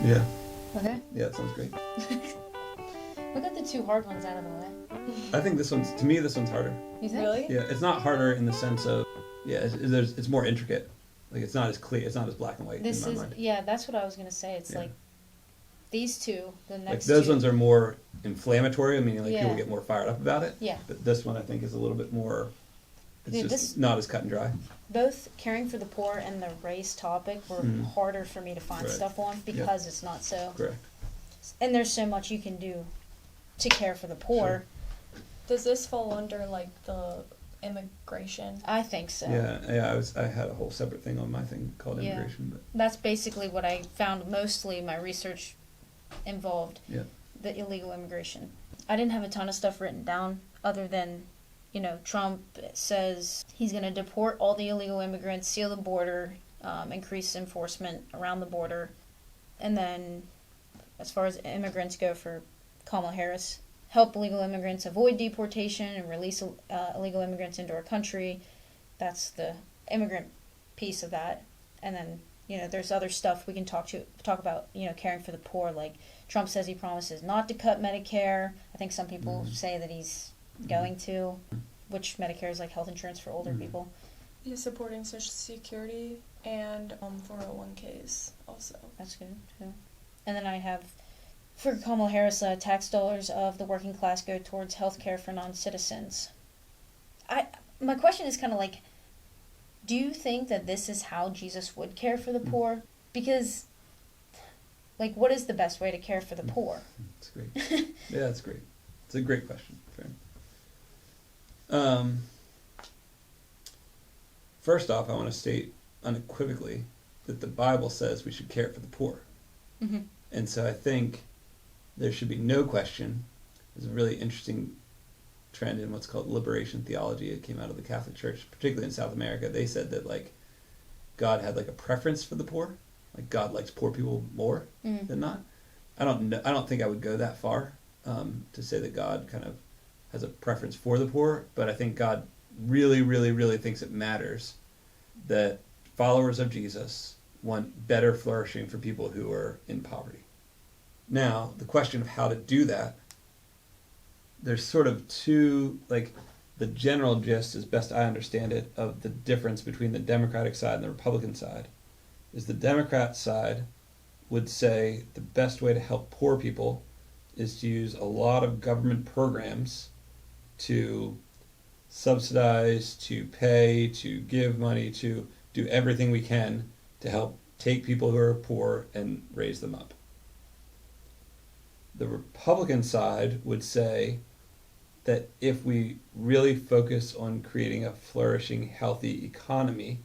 Yeah. Okay. Yeah, that sounds great. We got the two hard ones out of the way. I think this one's harder. You think? Really? Yeah, it's not harder in the sense of, it's more intricate. Like, it's not as clear, it's not as black and white This in my is, mind. yeah, that's what I was going to say. It's Yeah. like these two, the Like, next those two. ones are more inflammatory, meaning like Yeah. people get more fired up about it. Yeah. But this one I think is a little bit more, it's Dude, just not as cut and dry. Both caring for the poor and the race topic were harder for me to find Right. stuff on because it's not so. Correct. And there's so much you can do to care for the poor. Sure. Does this fall under like the immigration? I think so. Yeah, I had a whole separate thing on my thing called Yeah. immigration, but That's basically what I found mostly my research involved. yeah. The illegal immigration. I didn't have a ton of stuff written down other than, Trump says he's going to deport all the illegal immigrants, seal the border, increase enforcement around the border. And then, as far as immigrants go for Kamala Harris, help illegal immigrants avoid deportation and release illegal immigrants into our country. That's the immigrant piece of that. And then, there's other stuff we can talk about, caring for the poor. Like Trump says he promises not to cut Medicare. I think some people say that he's going to, which Medicare is like health insurance for older people. He's supporting Social Security and 401ks also. That's good too. And then I have, for Kamala Harris, tax dollars of the working class go towards health care for non-citizens. My question is kind of like, do you think that this is how Jesus would care for the poor? Because, like, what is the best way to care for the poor? That's great. Yeah, that's great. It's a great question. Fair. First off, I want to state unequivocally that the Bible says we should care for the poor. Mm-hmm. And so I think there should be no question. There's a really interesting trend in what's called liberation theology. It came out of the Catholic Church, particularly in South America. They said that like God had like a preference for the poor. Like God likes poor people more than not. I don't think I would go that far to say that God kind of has a preference for the poor, but I think God really, really, really thinks it matters that followers of Jesus want better flourishing for people who are in poverty. Now, the question of how to do that, there's sort of two, like the general gist, as best I understand it, of the difference between the Democratic side and the Republican side, is the Democrat side would say the best way to help poor people is to use a lot of government programs to subsidize, to pay, to give money, to do everything we can to help take people who are poor and raise them up. The Republican side would say that if we really focus on creating a flourishing, healthy economy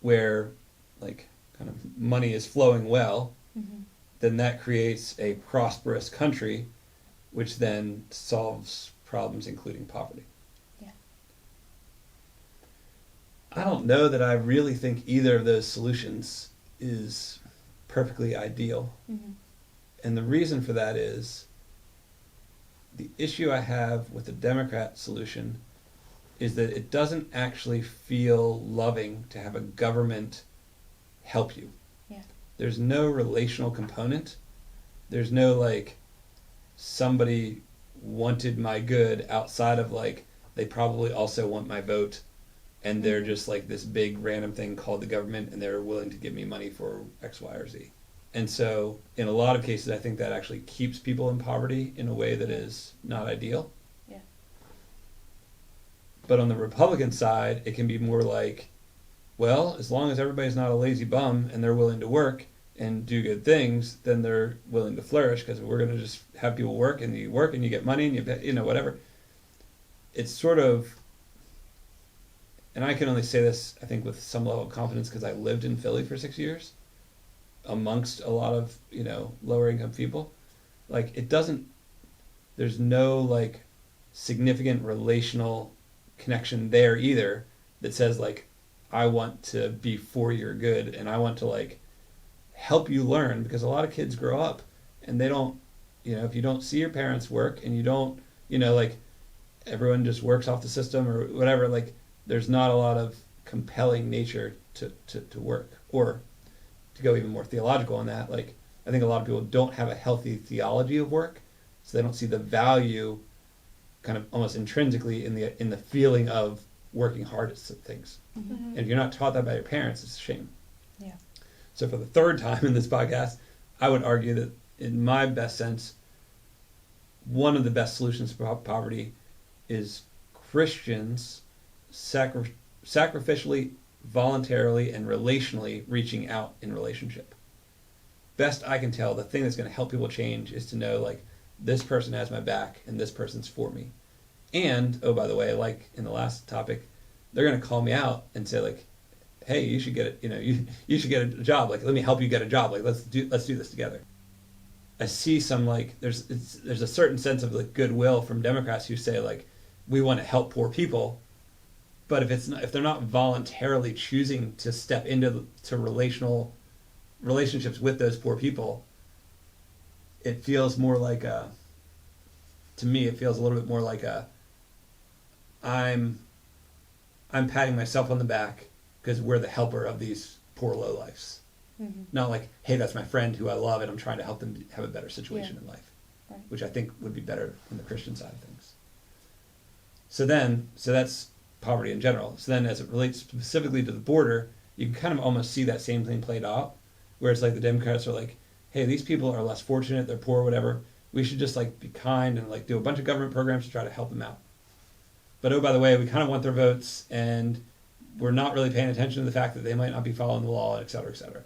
where like kind of money is flowing well, then that creates a prosperous country, which then solves problems including poverty. Yeah. I don't know that I really think either of those solutions is perfectly ideal. And the reason for that is the issue I have with the Democrat solution is that it doesn't actually feel loving to have a government help you. Yeah. There's no relational component. There's no like somebody wanted my good outside of like they probably also want my vote and they're just like this big random thing called the government and they're willing to give me money for X, Y, or Z. And so in a lot of cases I think that actually keeps people in poverty in a way that is not ideal. Yeah. But on the Republican side, it can be more like, well, as long as everybody's not a lazy bum and they're willing to work and do good things, then they're willing to flourish because we're going to just have people work and you get money and you whatever. It's sort of, and I can only say this, I think, with some level of confidence because I lived in Philly for 6 years amongst a lot of, lower income people. Like there's no like significant relational connection there either that says like, I want to be for your good and I want to like help you learn, because a lot of kids grow up and they don't, if you don't see your parents work and you don't, like everyone just works off the system or whatever, like there's not a lot of compelling nature to work. Or to go even more theological on that, like I think a lot of people don't have a healthy theology of work, so they don't see the value kind of almost intrinsically in the feeling of working hard at things. Mm-hmm. And if you're not taught that by your parents, it's a shame. Yeah. So for the third time in this podcast, I would argue that in my best sense, one of the best solutions to poverty is Christians sacrificially, voluntarily, and relationally reaching out in relationship. Best I can tell, the thing that's going to help people change is to know, like, this person has my back and this person's for me. And, oh, by the way, like in the last topic, they're going to call me out and say, like, hey, you should get it, you should get a job. Like, let me help you get a job. Like, let's do this together. I see some, like, there's a certain sense of, like, goodwill from Democrats who say, like, we want to help poor people, but if they're not voluntarily choosing to step into relationships with those poor people, it feels more like to me it feels a little bit more like I'm patting myself on the back because we're the helper of these poor lowlifes. Mm-hmm. Not like, hey, that's my friend who I love and I'm trying to help them have a better situation in life, right. Which I think would be better on the Christian side of things. So that's poverty in general. So then as it relates specifically to the border, you can kind of almost see that same thing played out, where it's like the Democrats are like, hey, these people are less fortunate, they're poor, whatever. We should just, like, be kind and, like, do a bunch of government programs to try to help them out. But, oh, by the way, we kind of want their votes, and we're not really paying attention to the fact that they might not be following the law, et cetera, et cetera.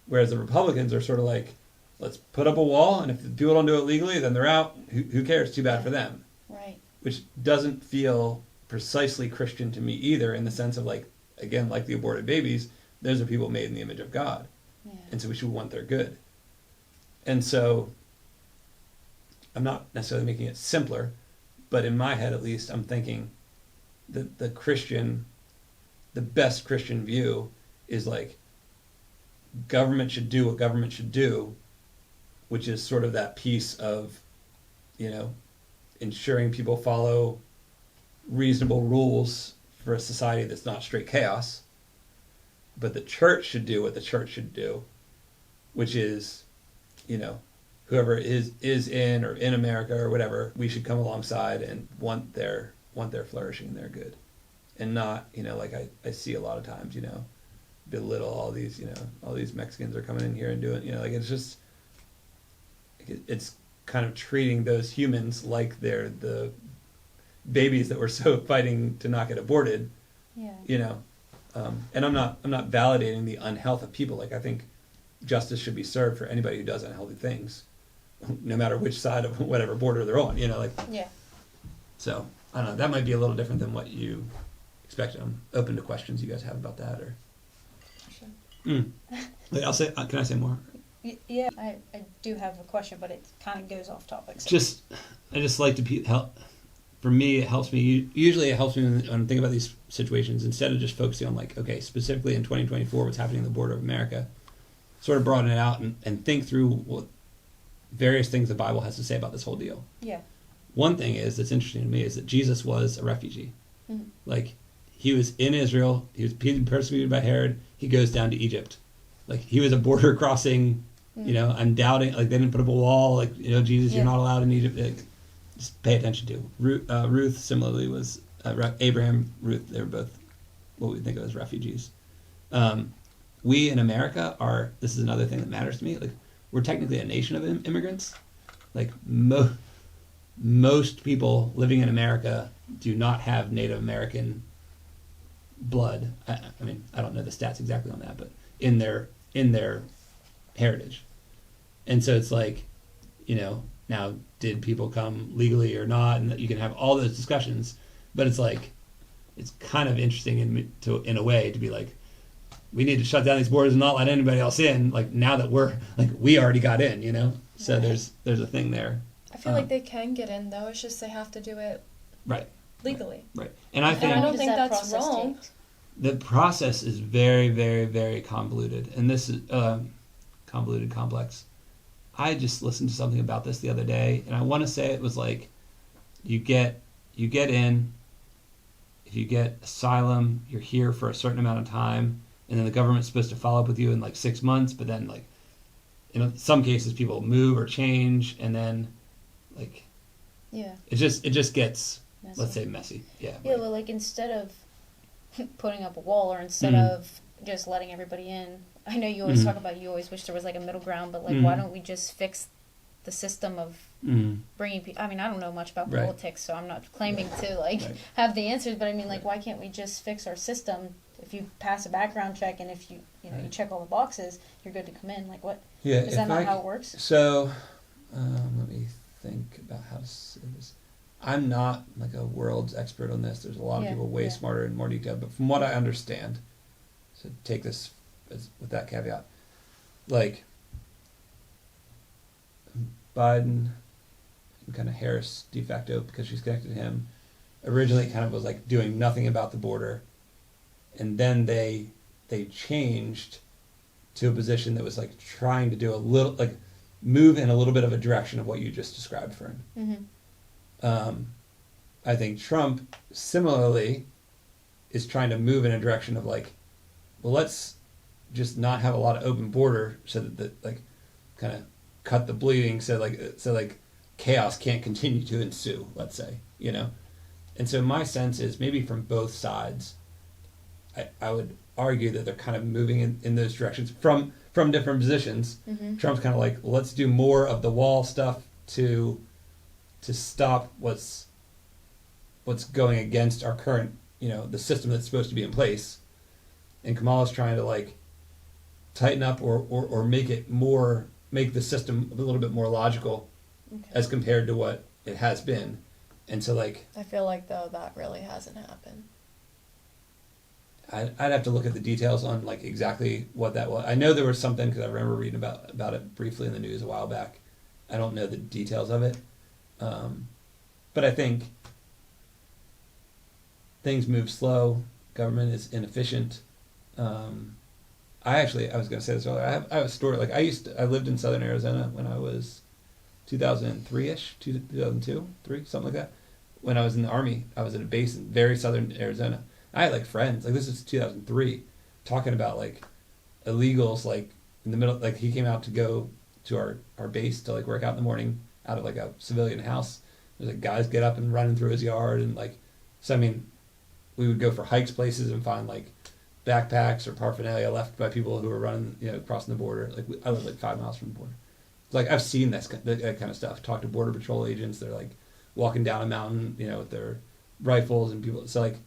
Whereas the Republicans are sort of like, let's put up a wall, and if the people don't do it legally, then they're out. Who cares? Too bad for them. Right. Which doesn't feel precisely Christian to me either, in the sense of, like, again, like the aborted babies, those are people made in the image of God. Yeah. And so we should want their good. And so I'm not necessarily making it simpler, but in my head at least, I'm thinking that the best Christian view is, like, government should do what government should do, which is sort of that piece of, ensuring people follow reasonable rules for a society that's not straight chaos. But the church should do what the church should do, which is, whoever is in or in America or whatever, we should come alongside and want their flourishing and their good, and not, like I see a lot of times, belittle all these Mexicans are coming in here and doing, like, it's just, it's kind of treating those humans like they're the babies that we're so fighting to not get aborted. Yeah. And I'm not validating the unhealth of people. Like, I think justice should be served for anybody who does unhealthy things, no matter which side of whatever border they're on. Yeah. So I don't know. That might be a little different than what you expected. I'm open to questions you guys have about that. Or. Sure. Wait, I'll say. Can I say more? Yeah. I do have a question, but it kind of goes off topic. So. I just like to help. For me, it helps me. Usually, it helps me when I'm thinking about these situations. Instead of just focusing on, like, okay, specifically in 2024, what's happening at the border of America, sort of broaden it out and think through what various things the Bible has to say about this whole deal. Yeah. One thing that's interesting to me is that Jesus was a refugee. Mm-hmm. Like, he was in Israel. He was being persecuted by Herod. He goes down to Egypt. Like, he was a border crossing. Mm-hmm. I'm doubting. Like, they didn't put up a wall. Like, Jesus, you're not allowed in Egypt. Like, just pay attention to. Ruth similarly was Abraham, Ruth. They were both what we think of as refugees. We in America are. This is another thing that matters to me. Like, we're technically a nation of immigrants. Like, most people living in America do not have Native American blood. I mean, I don't know the stats exactly on that, but in their heritage. And so it's like, now, did people come legally or not? And you can have all those discussions, but it's like, it's kind of interesting in a way to be like, we need to shut down these borders and not let anybody else in. Like, now that we already got in, So Right. there's a thing there. I feel like they can get in, though. It's just they have to do it right legally. Right. And I think I don't Does think that that's process wrong. take? the process is very, very, very convoluted, and this is convoluted, complex. I just listened to something about this the other day, and I want to say it was like, you get in, if you get asylum, you're here for a certain amount of time, and then the government's supposed to follow up with you in like 6 months, but then like in some cases people move or change, and then like Yeah. it just gets Messy. let's say messy. Yeah. Yeah, right. well, like instead of putting up a wall or instead Mhm. of just letting everybody in, I know you always Mhm. talk about you always wish there was like a middle ground, but like Mhm. why don't we just fix the system of Mhm. bringing people? I mean, I don't know much about Right. politics, so I'm not claiming to like Right. have the answers, but I mean, like, Right. why can't we just fix our system? If you pass a background check and if you know you Right. check all the boxes, you're good to come in. Like, what Yeah. is that not how it works? So, let me think about how to say this. I'm not like a world's expert on this. There's a lot of Yeah, people way yeah. smarter and more detailed. But from what I understand, so take this with that caveat, like Biden and kind of Harris de facto, because she's connected to him, originally kind of was like doing nothing about the border, and then they changed to a position that was like trying to do a little like move in a little bit of a direction of what you just described for him. Mm-hmm. I think Trump similarly is trying to move in a direction of like, well, let's just not have a lot of open border so that like kind of cut the bleeding so like chaos can't continue to ensue, let's say, you know. And so my sense is maybe from both sides, I would argue that they're kind of moving in those directions from different positions. Mm-hmm. Trump's kind of like, let's do more of the wall stuff to stop what's going against our current, you know, the system that's supposed to be in place. And Kamala's trying to like tighten up or make the system a little bit more logical Okay. as compared to what it has been. And so like I feel like though that really hasn't happened. I'd have to look at the details on like exactly what that was. I know there was something because I remember reading about it briefly in the news a while back. I don't know the details of it, but I think things move slow. Government is inefficient. I was going to say this earlier. I have a story. Like I lived in Southern Arizona when I was 2003-ish, 2002, 3, something like that. When I was in the Army, I was at a base in very southern Arizona. I had like friends, like this is 2003, talking about like illegals, like in the middle, like he came out to go to our base to like work out in the morning out of like a civilian house. There's like guys get up and running through his yard and like, so I mean, we would go for hikes places and find like backpacks or paraphernalia left by people who were running, you know, crossing the border. Like I live like 5 miles from the border. Like I've seen that kind of stuff. Talk to border patrol agents. They're like walking down a mountain, you know, with their rifles and people. So like,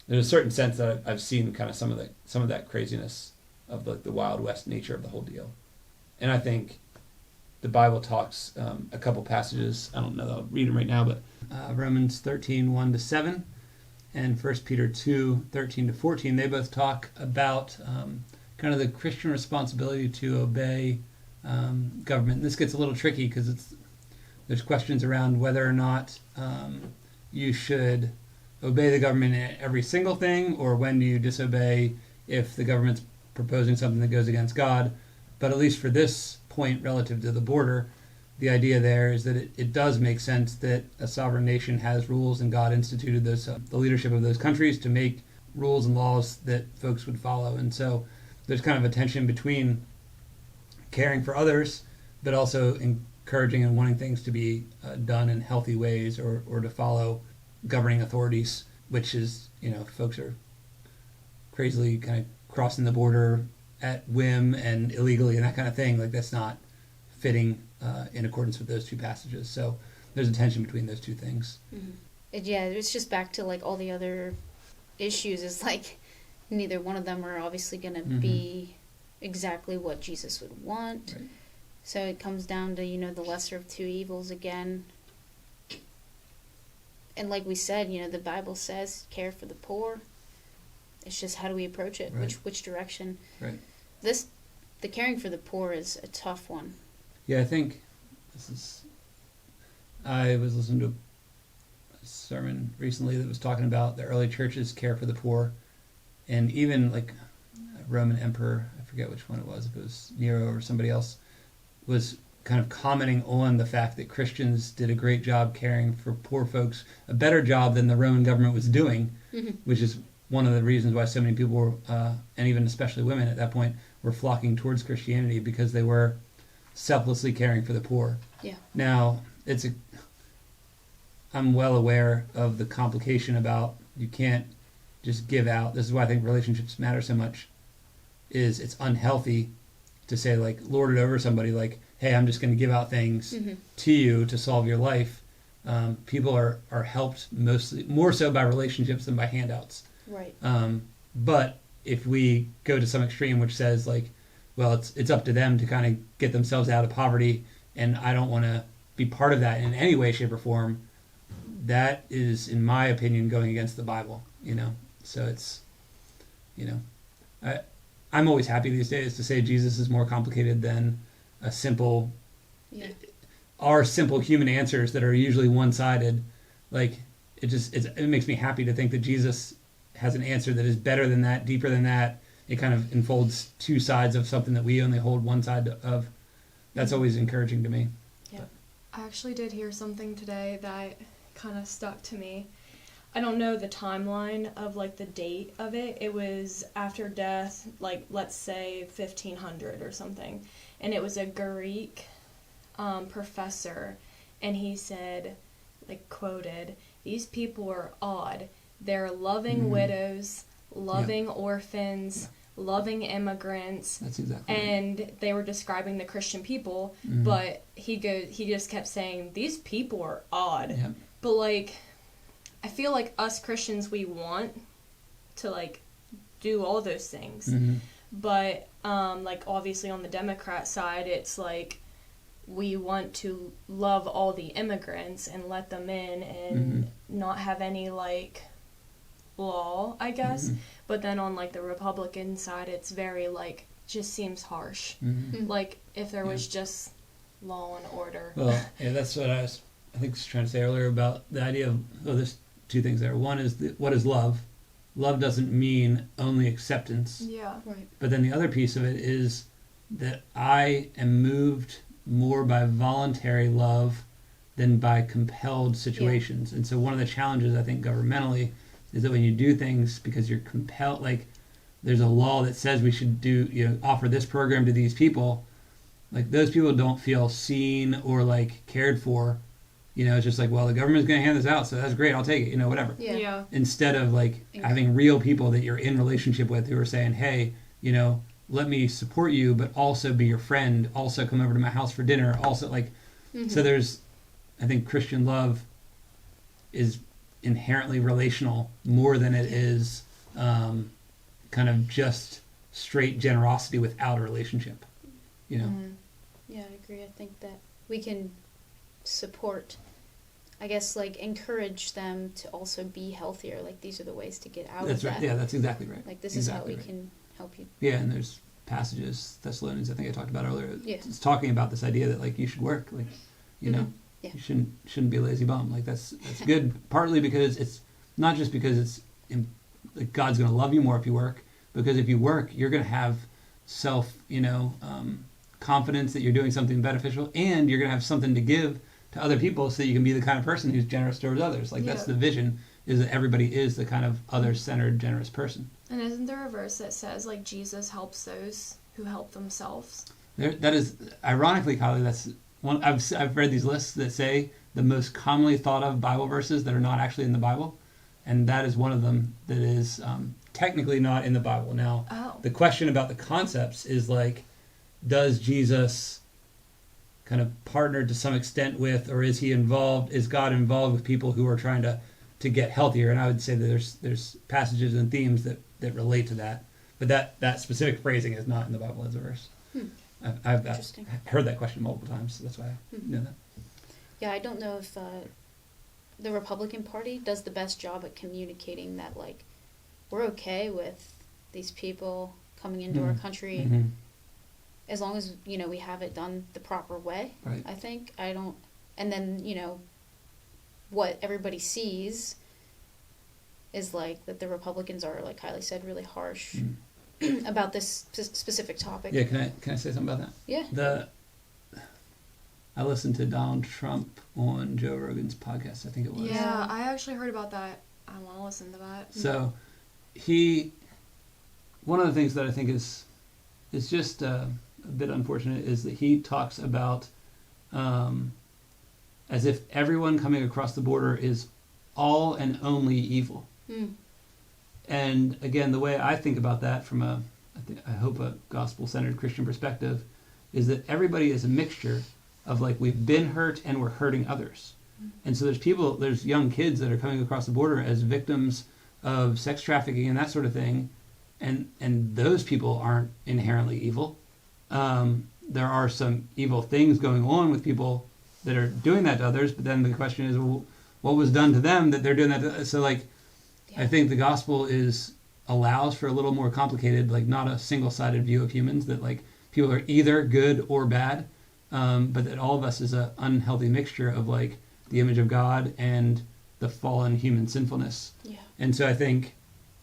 there's a certain sense that I've seen kind of some of that craziness of the Wild West nature of the whole deal, and I think the Bible talks a couple passages. I don't know that I'll read them right now, but Romans 13, 1-7, and 1 Peter 2, 13-14. They both talk about kind of the Christian responsibility to obey government. And this gets a little tricky because there's questions around whether or not you should obey the government in every single thing, or when do you disobey if the government's proposing something that goes against God. But at least for this point relative to the border, the idea there is that it does make sense that a sovereign nation has rules, and God instituted those the leadership of those countries to make rules and laws that folks would follow. And so there's kind of a tension between caring for others, but also encouraging and wanting things to be done in healthy ways, or to follow governing authorities, which is, you know, folks are crazily kind of crossing the border at whim and illegally and that kind of thing. Like that's not fitting in accordance with those two passages. So there's a tension between those two things. Mm-hmm. Yeah, it's just back to like all the other issues. Is like neither one of them are obviously going to be exactly what Jesus would want. Right. So it comes down to, you know, the lesser of two evils again. And like we said, you know, the Bible says care for the poor. It's just how do we approach it? Right. Which direction? Right. The caring for the poor is a tough one. Yeah, I think I was listening to a sermon recently that was talking about the early church's care for the poor, and even like a Roman emperor, I forget which one it was, if it was Nero or somebody else, was kind of commenting on the fact that Christians did a great job caring for poor folks, a better job than the Roman government was doing, which is one of the reasons why so many people were, and even especially women at that point, were flocking towards Christianity, because they were selflessly caring for the poor. Yeah. Now, I'm well aware of the complication about you can't just give out. This is why I think relationships matter so much, is it's unhealthy to say, like, lord it over somebody, like, hey, I'm just going to give out things to you to solve your life. People are helped mostly, more so by relationships than by handouts. Right. But if we go to some extreme which says, like, well, it's up to them to kind of get themselves out of poverty, and I don't want to be part of that in any way, shape, or form, that is, in my opinion, going against the Bible, So it's, I'm always happy these days to say Jesus is more complicated than a simple, our simple human answers that are usually one-sided. Like, it makes me happy to think that Jesus has an answer that is better than that, deeper than that. It kind of unfolds two sides of something that we only hold one side of. That's always encouraging to me. Yeah. I actually did hear something today that kind of stuck to me. I don't know the timeline of, like, the date of it. It was after death, like, let's say 1500 or something. And it was a Greek professor, and he said, like, quoted, "These people are odd. They're loving widows, loving orphans, loving immigrants." That's exactly and right. They were describing the Christian people, but he just kept saying, "These people are odd." Yeah. But, like, I feel like us Christians, we want to, like, do all those things. But, like, obviously on the Democrat side, it's like we want to love all the immigrants and let them in and not have any, like, law, I guess. But then on, like, the Republican side, it's very, like, just seems harsh. Like, if there was just law and order. Well, yeah, that's what I was trying to say earlier about the idea of, there's two things there. One is, what is love? Love doesn't mean only acceptance. Yeah. Right. But then the other piece of it is that I am moved more by voluntary love than by compelled situations. And so one of the challenges, I think, governmentally, is that when you do things because you're compelled, like, there's a law that says we should offer this program to these people, like, those people don't feel seen or, like, cared for. It's just like, well, the government's going to hand this out, so that's great, I'll take it, whatever. Yeah. Instead of, like, having real people that you're in relationship with who are saying, hey, let me support you, but also be your friend, also come over to my house for dinner, also, like, so there's, I think Christian love is inherently relational more than it is kind of just straight generosity without a relationship, Yeah, I agree. I think that we can support, I guess, like, encourage them to also be healthier. Like, these are the ways to get out That's of right. that. Yeah, that's exactly right. Like, this is how we can help you. Yeah, and there's passages, Thessalonians, I think I talked about earlier. Yeah. It's talking about this idea that, like, you should work, like, Yeah. you shouldn't be a lazy bum. Like, that's good. Partly because it's not just because it's like, God's going to love you more if you work, because if you work, you're going to have self, confidence that you're doing something beneficial, and you're going to have something to give to other people so that you can be the kind of person who's generous towards others. Like, that's the vision, is that everybody is the kind of other-centered, generous person. And isn't there a verse that says, like, Jesus helps those who help themselves? That is, ironically, Kylie, that's one. I've read these lists that say the most commonly thought of Bible verses that are not actually in the Bible, and that is one of them that is technically not in the Bible. Now, the question about the concepts is, like, does Jesus kind of partner to some extent with, or is God involved with people who are trying to get healthier? And I would say that there's passages and themes that relate to that, but that specific phrasing is not in the Bible as a verse. I've heard that question multiple times, so that's why I know that. Yeah, I don't know if the Republican Party does the best job at communicating that, like, we're okay with these people coming into our country as long as, we have it done the proper way. Right. I think. And then, what everybody sees is, like, that the Republicans are, like Kylie said, really harsh about this specific topic. Yeah, can I say something about that? Yeah. I listened to Donald Trump on Joe Rogan's podcast, I think it was. Yeah, I actually heard about that. I want to listen to that. So one of the things that I think is just a bit unfortunate is that he talks about as if everyone coming across the border is all and only evil. And again, the way I think about that from I hope a gospel-centered Christian perspective is that everybody is a mixture of like we've been hurt and we're hurting others. And so there's young kids that are coming across the border as victims of sex trafficking and that sort of thing, and those people aren't inherently evil. There are some evil things going on with people that are doing that to others, but then the question is, well, what was done to them that they're doing that to? So like, I think the gospel allows for a little more complicated, like not a single-sided view of humans, that like people are either good or bad, but that all of us is an unhealthy mixture of like the image of God and the fallen human sinfulness. Yeah. And so I think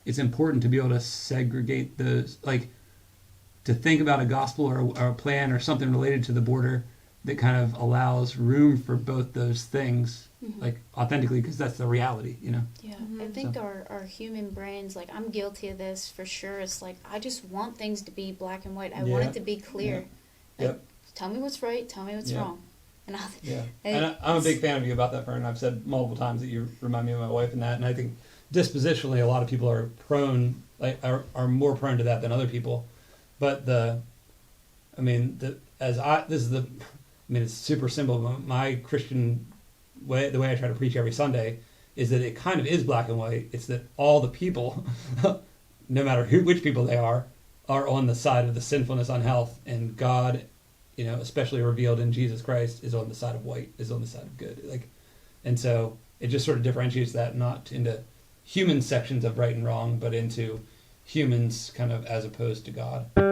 it's important to be able to segregate those, like to think about a gospel or a plan or something related to the border that kind of allows room for both those things, like authentically, because that's the reality, you know? Yeah, I think our human brains, like I'm guilty of this for sure. It's like, I just want things to be black and white. I want it to be clear. Yeah. Like, tell me what's right, tell me what's wrong. And I'm a big fan of you about that, Fern. I've said multiple times that you remind me of my wife in that, and I think dispositionally a lot of people are prone, like are more prone to that than other people. But it's super simple. My Christian way, the way I try to preach every Sunday, is that it kind of is black and white. It's that all the people, no matter which people they are on the side of the sinfulness, unhealth, and God, you know, especially revealed in Jesus Christ, is on the side of white, is on the side of good. Like, and so it just sort of differentiates that not into human sections of right and wrong, but into humans kind of as opposed to God. Do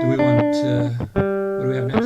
we want to, what do we have next?